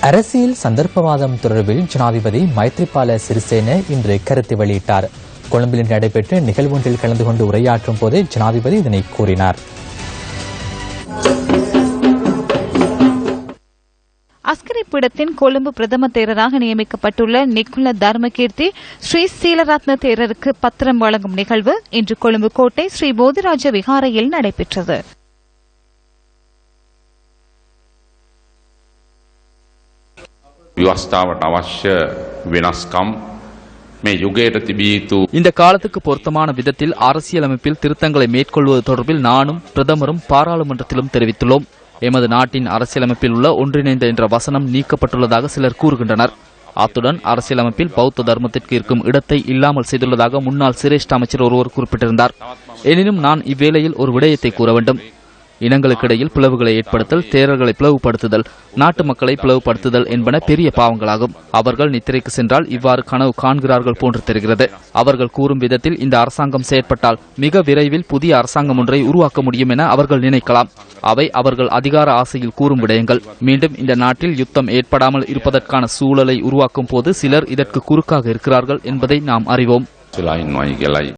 அரசியல் சந்தர்ப்பவாதம் தொடர்பில் ஜனாதிபதி மைத்ரிபால சிறிசேன இன்று கருத்து வெளியிட்டார். கொழும்பில் நடைபெற்ற நிகழ்வொன்றில் கலந்து கொண்டு உரையாற்றும் போது ஜனாதிபதி இதனை கூறினார். அஸ்கரி பீடத்தின் கொழும்பு பிரதம தேரராக நியமிக்கப்பட்டுள்ள நிக்குல தர்மகீர்த்தி ஸ்ரீ சீலரத்ன தேரருக்கு பத்திரம் வழங்கும் நிகழ்வு இன்று கொழும்பு கோட்டை ஸ்ரீ போதிராஜ விகாரையில் நடைபெற்றது. இந்த காலத்துக்கு பொருத்தமான விதத்தில் அரசியலமைப்பில் திருத்தங்களை மேற்கொள்வது தொடர்பில் நானும் பிரதமரும் பாராளுமன்றத்திலும் தெரிவித்துள்ளோம். எமது நாட்டின் அரசியலமைப்பில் உள்ள ஒன்றிணைந்த என்ற வசனம் நீக்கப்பட்டுள்ளதாக சிலர் கூறுகின்றனர். அத்துடன் அரசியலமைப்பில் பௌத்த தர்மத்திற்கு இருக்கும் இடத்தை இல்லாமல் செய்துள்ளதாக முன்னாள் சிரேஷ்ட அமைச்சர் ஒருவர் குறிப்பிட்டிருந்தார். எனினும் நான் இவ்வேளையில் ஒரு விடயத்தை கூற வேண்டும். இனங்களுக்கிடையில் பிளவுகளை ஏற்படுத்தல், தேரர்களை பிளவுபடுத்துதல், நாட்டு மக்களை பிளவுபடுத்துதல் என்பன பெரிய பாவங்களாகும். அவர்கள் நித்திரைக்கு சென்றால் இவ்வாறு கனவு காண்கிறார்கள் போன்று தெரிகிறது. அவர்கள் கூறும் விதத்தில் இந்த அரசாங்கம் செயற்பட்டால் மிக விரைவில் புதிய அரசாங்கம் ஒன்றை உருவாக்க முடியும் என அவர்கள் நினைக்கலாம். அவை அவர்கள் அதிகார ஆசையில் கூறும் விடயங்கள். மீண்டும் இந்த நாட்டில் யுத்தம் ஏற்படாமல் இருப்பதற்கான சூழலை உருவாக்கும் போது சிலர் இதற்கு குறுக்காக இருக்கிறார்கள் என்பதை நாம் அறிவோம்.